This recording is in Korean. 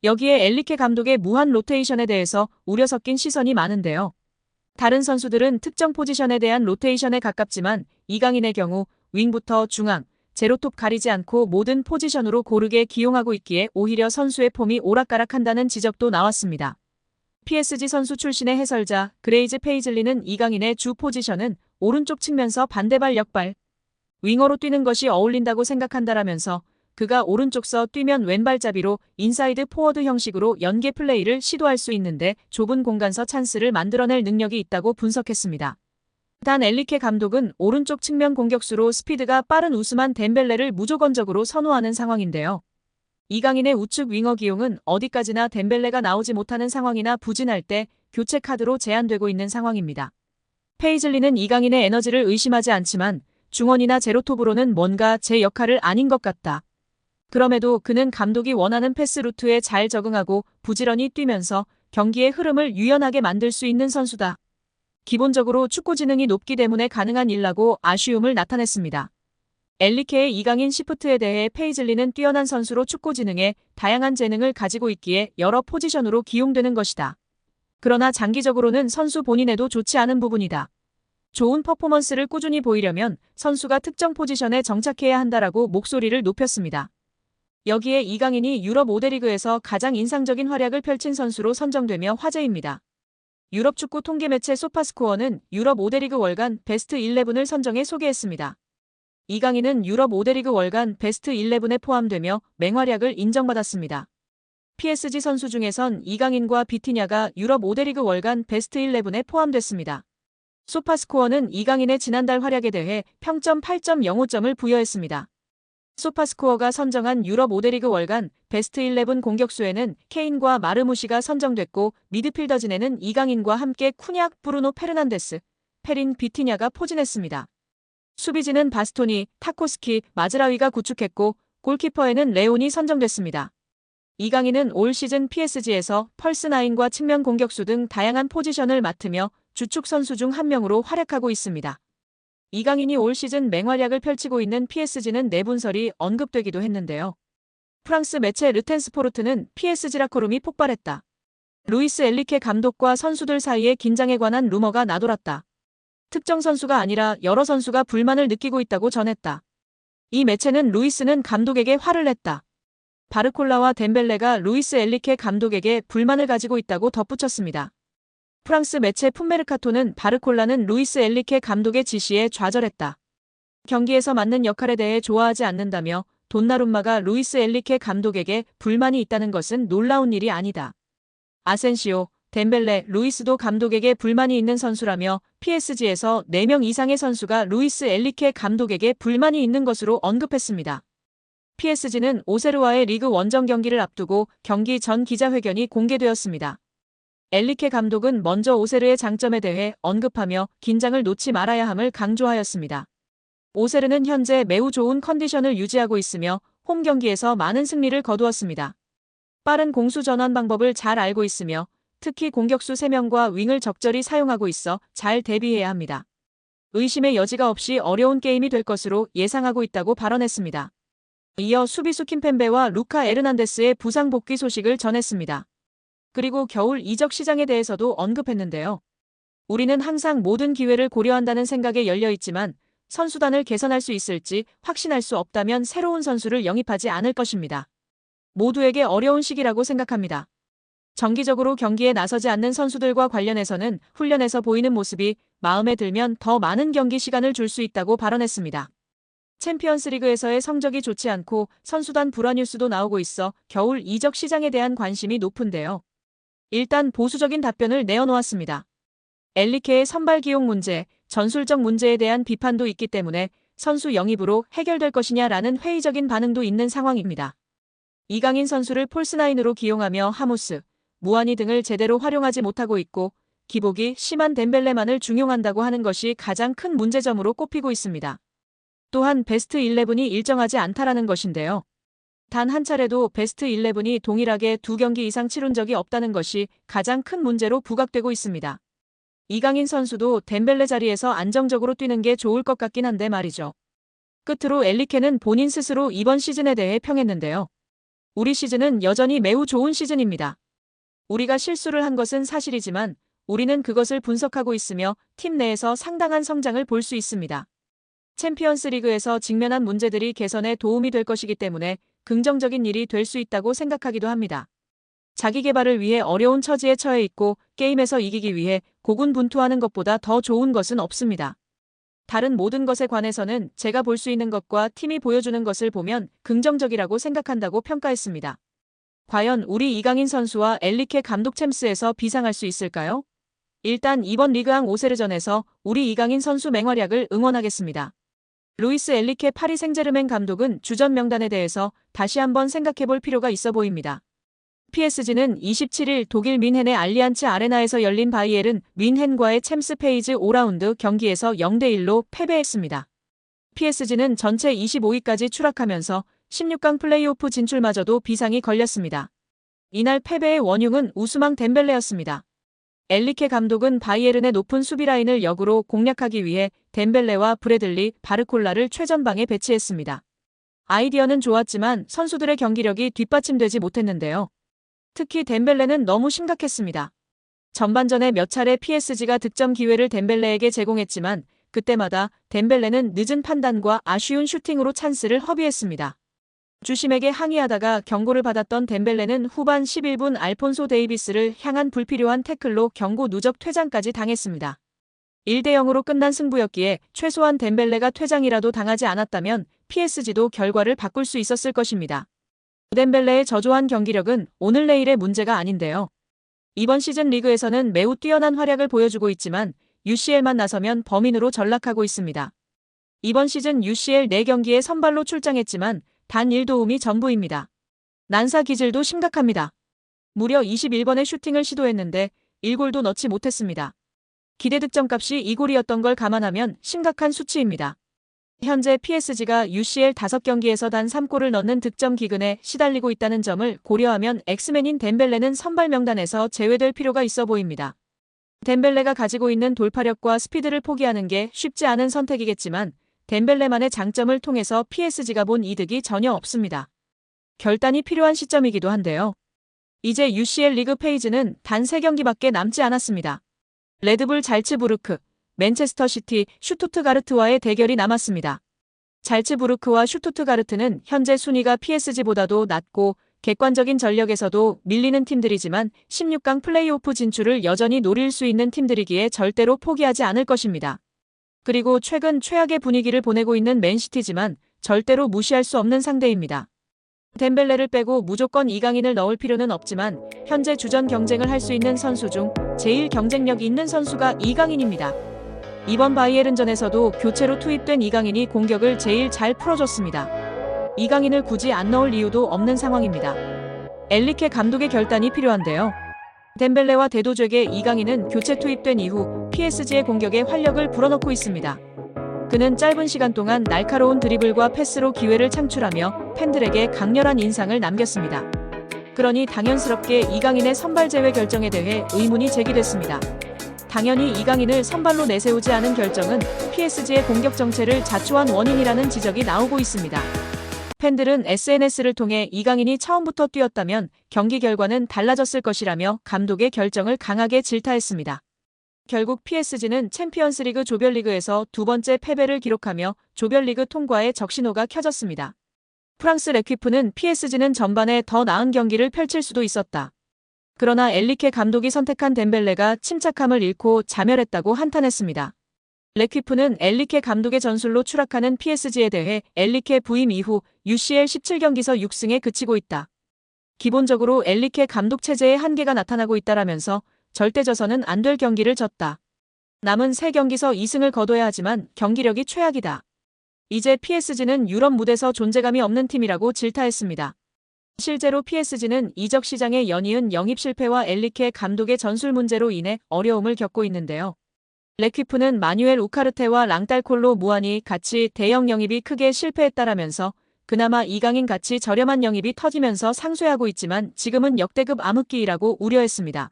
여기에 엘리케 감독의 무한 로테이션에 대해서 우려 섞인 시선이 많은데요. 다른 선수들은 특정 포지션에 대한 로테이션에 가깝지만 이강인의 경우 윙부터 중앙, 제로톱 가리지 않고 모든 포지션으로 고르게 기용하고 있기에 오히려 선수의 폼이 오락가락한다는 지적도 나왔습니다. PSG 선수 출신의 해설자 그레이즈 페이즐리는 이강인의 주 포지션은 오른쪽 측면서 반대발 역발, 윙어로 뛰는 것이 어울린다고 생각한다라면서 그가 오른쪽서 뛰면 왼발잡이로 인사이드 포워드 형식으로 연계 플레이를 시도할 수 있는데 좁은 공간서 찬스를 만들어낼 능력이 있다고 분석했습니다. 단 엘리케 감독은 오른쪽 측면 공격수로 스피드가 빠른 우스만 덴벨레를 무조건적으로 선호하는 상황인데요. 이강인의 우측 윙어 기용은 어디까지나 덴벨레가 나오지 못하는 상황이나 부진할 때 교체 카드로 제한되고 있는 상황입니다. 페이즐리는 이강인의 에너지를 의심하지 않지만 중원이나 제로톱으로는 뭔가 제 역할을 아닌 것 같다. 그럼에도 그는 감독이 원하는 패스 루트에 잘 적응하고 부지런히 뛰면서 경기의 흐름을 유연하게 만들 수 있는 선수다. 기본적으로 축구 지능이 높기 때문에 가능한 일라고 아쉬움을 나타냈습니다. 엘리케의 이강인 시프트에 대해 페이즐리는 뛰어난 선수로 축구 지능에 다양한 재능을 가지고 있기에 여러 포지션으로 기용되는 것이다. 그러나 장기적으로는 선수 본인에도 좋지 않은 부분이다. 좋은 퍼포먼스를 꾸준히 보이려면 선수가 특정 포지션에 정착해야 한다라고 목소리를 높였습니다. 여기에 이강인이 유럽 5대 리그에서 가장 인상적인 활약을 펼친 선수로 선정되며 화제입니다. 유럽 축구 통계 매체 소파스코어는 유럽 5대 리그 월간 베스트 11을 선정해 소개했습니다. 이강인은 유럽 5대 리그 월간 베스트 11에 포함되며 맹활약을 인정받았습니다. PSG 선수 중에선 이강인과 비티냐가 유럽 5대 리그 월간 베스트 11에 포함됐습니다. 소파스코어는 이강인의 지난달 활약에 대해 평점 8.05점을 부여했습니다. 소파스코어가 선정한 유럽 5대 리그 월간 베스트 11 공격수에는 케인과 마르무시가 선정됐고 미드필더진에는 이강인과 함께 쿠냐, 브루노 페르난데스, 페린, 비티냐가 포진했습니다. 수비진은 바스토니, 타코스키, 마즈라위가 구축했고 골키퍼에는 레온이 선정됐습니다. 이강인은 올 시즌 PSG에서 펄스9과 측면 공격수 등 다양한 포지션을 맡으며 주축 선수 중 한 명으로 활약하고 있습니다. 이강인이 올 시즌 맹활약을 펼치고 있는 PSG는 내분설이 언급되기도 했는데요. 프랑스 매체 르텐스포르트는 PSG 라커룸이 폭발했다. 루이스 엘리케 감독과 선수들 사이에 긴장에 관한 루머가 나돌았다. 특정 선수가 아니라 여러 선수가 불만을 느끼고 있다고 전했다. 이 매체는 루이스는 감독에게 화를 냈다. 바르콜라와 덴벨레가 루이스 엘리케 감독에게 불만을 가지고 있다고 덧붙였습니다. 프랑스 매체 풋메르카토는 바르콜라는 루이스 엘리케 감독의 지시에 좌절했다. 경기에서 맡는 역할에 대해 좋아하지 않는다며 돈나룸마가 루이스 엘리케 감독에게 불만이 있다는 것은 놀라운 일이 아니다. 아센시오, 덴벨레, 루이스도 감독에게 불만이 있는 선수라며 PSG에서 4명 이상의 선수가 루이스 엘리케 감독에게 불만이 있는 것으로 언급했습니다. PSG는 오세르와의 리그 원정 경기를 앞두고 경기 전 기자회견이 공개되었습니다. 엘리케 감독은 먼저 오세르의 장점에 대해 언급하며 긴장을 놓지 말아야 함을 강조하였습니다. 오세르는 현재 매우 좋은 컨디션을 유지하고 있으며 홈 경기에서 많은 승리를 거두었습니다. 빠른 공수 전환 방법을 잘 알고 있으며 특히 공격수 3명과 윙을 적절히 사용하고 있어 잘 대비해야 합니다. 의심의 여지가 없이 어려운 게임이 될 것으로 예상하고 있다고 발언했습니다. 이어 수비수 킴펜베와 루카 에르난데스의 부상 복귀 소식을 전했습니다. 그리고 겨울 이적 시장에 대해서도 언급했는데요. 우리는 항상 모든 기회를 고려한다는 생각에 열려 있지만 선수단을 개선할 수 있을지 확신할 수 없다면 새로운 선수를 영입하지 않을 것입니다. 모두에게 어려운 시기라고 생각합니다. 정기적으로 경기에 나서지 않는 선수들과 관련해서는 훈련에서 보이는 모습이 마음에 들면 더 많은 경기 시간을 줄 수 있다고 발언했습니다. 챔피언스리그에서의 성적이 좋지 않고 선수단 불화 뉴스도 나오고 있어 겨울 이적 시장에 대한 관심이 높은데요. 일단 보수적인 답변을 내어놓았습니다. 엘리케의 선발 기용 문제, 전술적 문제에 대한 비판도 있기 때문에 선수 영입으로 해결될 것이냐라는 회의적인 반응도 있는 상황입니다. 이강인 선수를 폴스9으로 기용하며 하무스, 무아니 등을 제대로 활용하지 못하고 있고 기복이 심한 덴벨레만을 중용한다고 하는 것이 가장 큰 문제점으로 꼽히고 있습니다. 또한 베스트 11이 일정하지 않다라는 것인데요. 단 한 차례도 베스트 11이 동일하게 2경기 이상 치룬 적이 없다는 것이 가장 큰 문제로 부각되고 있습니다. 이강인 선수도 덴벨레 자리에서 안정적으로 뛰는 게 좋을 것 같긴 한데 말이죠. 끝으로 엘리케는 본인 스스로 이번 시즌에 대해 평했는데요. 우리 시즌은 여전히 매우 좋은 시즌입니다. 우리가 실수를 한 것은 사실이지만 우리는 그것을 분석하고 있으며 팀 내에서 상당한 성장을 볼 수 있습니다. 챔피언스 리그에서 직면한 문제들이 개선에 도움이 될 것이기 때문에 긍정적인 일이 될 수 있다고 생각하기도 합니다. 자기 개발을 위해 어려운 처지에 처해 있고 게임에서 이기기 위해 고군분투하는 것보다 더 좋은 것은 없습니다. 다른 모든 것에 관해서는 제가 볼 수 있는 것과 팀이 보여주는 것을 보면 긍정적이라고 생각한다고 평가했습니다. 과연 우리 이강인 선수와 엘리케 감독 챔스에서 비상할 수 있을까요? 일단 이번 리그왕 오세르전에서 우리 이강인 선수 맹활약을 응원하겠습니다. 루이스 엘리케 파리 생제르맹 감독은 주전 명단에 대해서 다시 한번 생각해볼 필요가 있어 보입니다. PSG는 27일 독일 뮌헨의 알리안츠 아레나에서 열린 바이에른 뮌헨과의 챔스 페이즈 5라운드 경기에서 0대1로 패배했습니다. PSG는 전체 25위까지 추락하면서 16강 플레이오프 진출마저도 비상이 걸렸습니다. 이날 패배의 원흉은 우스망 덴벨레였습니다. 엘리케 감독은 바이에른의 높은 수비 라인을 역으로 공략하기 위해 덴벨레와 브래들리, 바르콜라를 최전방에 배치했습니다. 아이디어는 좋았지만 선수들의 경기력이 뒷받침되지 못했는데요. 특히 덴벨레는 너무 심각했습니다. 전반전에 몇 차례 PSG가 득점 기회를 덴벨레에게 제공했지만 그때마다 덴벨레는 늦은 판단과 아쉬운 슈팅으로 찬스를 허비했습니다. 주심에게 항의하다가 경고를 받았던 덴벨레는 후반 11분 알폰소 데이비스를 향한 불필요한 태클로 경고 누적 퇴장까지 당했습니다. 1대0으로 끝난 승부였기에 최소한 덴벨레가 퇴장이라도 당하지 않았다면 PSG도 결과를 바꿀 수 있었을 것입니다. 덴벨레의 저조한 경기력은 오늘 내일의 문제가 아닌데요. 이번 시즌 리그에서는 매우 뛰어난 활약을 보여주고 있지만 UCL만 나서면 범인으로 전락하고 있습니다. 이번 시즌 UCL 4경기에 선발로 출장했지만 단 1도움이 전부입니다. 난사 기질도 심각합니다. 무려 21번의 슈팅을 시도했는데 1골도 넣지 못했습니다. 기대 득점값이 2골이었던 걸 감안하면 심각한 수치입니다. 현재 PSG가 UCL 5경기에서 단 3골을 넣는 득점 기근에 시달리고 있다는 점을 고려하면 엑스맨인 덴벨레는 선발 명단에서 제외될 필요가 있어 보입니다. 덴벨레가 가지고 있는 돌파력과 스피드를 포기하는 게 쉽지 않은 선택이겠지만 덴벨레만의 장점을 통해서 PSG가 본 이득이 전혀 없습니다. 결단이 필요한 시점이기도 한데요. 이제 UCL 리그 페이지는 단 3경기밖에 남지 않았습니다. 레드불 잘츠부르크, 맨체스터 시티, 슈투트가르트와의 대결이 남았습니다. 잘츠부르크와 슈투트가르트는 현재 순위가 PSG보다도 낮고 객관적인 전력에서도 밀리는 팀들이지만 16강 플레이오프 진출을 여전히 노릴 수 있는 팀들이기에 절대로 포기하지 않을 것입니다. 그리고 최근 최악의 분위기를 보내고 있는 맨시티지만 절대로 무시할 수 없는 상대입니다. 덴벨레를 빼고 무조건 이강인을 넣을 필요는 없지만 현재 주전 경쟁을 할 수 있는 선수 중 제일 경쟁력 있는 선수가 이강인입니다. 이번 바이에른전에서도 교체로 투입된 이강인이 공격을 제일 잘 풀어줬습니다. 이강인을 굳이 안 넣을 이유도 없는 상황입니다. 엘리케 감독의 결단이 필요한데요. 덴벨레와 대도적의 이강인은 교체 투입된 이후 PSG의 공격에 활력을 불어넣고 있습니다. 그는 짧은 시간 동안 날카로운 드리블과 패스로 기회를 창출하며 팬들에게 강렬한 인상을 남겼습니다. 그러니 당연스럽게 이강인의 선발 제외 결정에 대해 의문이 제기됐습니다. 당연히 이강인을 선발로 내세우지 않은 결정은 PSG의 공격 정체를 자초한 원인이라는 지적이 나오고 있습니다. 팬들은 SNS를 통해 이강인이 처음부터 뛰었다면 경기 결과는 달라졌을 것이라며 감독의 결정을 강하게 질타했습니다. 결국 PSG는 챔피언스리그 조별리그에서 두 번째 패배를 기록하며 조별리그 통과에 적신호가 켜졌습니다. 프랑스 레퀴프는 PSG는 전반에 더 나은 경기를 펼칠 수도 있었다. 그러나 엘리케 감독이 선택한 덴벨레가 침착함을 잃고 자멸했다고 한탄했습니다. 레퀴프는 엘리케 감독의 전술로 추락하는 PSG에 대해 엘리케 부임 이후 UCL 17경기서 6승에 그치고 있다. 기본적으로 엘리케 감독 체제의 한계가 나타나고 있다라면서 절대 져서는 안 될 경기를 졌다. 남은 3경기서 2승을 거둬야 하지만 경기력이 최악이다. 이제 PSG는 유럽 무대에서 존재감이 없는 팀이라고 질타했습니다. 실제로 PSG는 이적 시장의 연이은 영입 실패와 엘리케 감독의 전술 문제로 인해 어려움을 겪고 있는데요. 레퀴프는 마뉴엘 우카르테와 랑달콜로 무안이 같이 대형 영입이 크게 실패했다라면서 그나마 이강인 같이 저렴한 영입이 터지면서 상쇄하고 있지만 지금은 역대급 암흑기이라고 우려했습니다.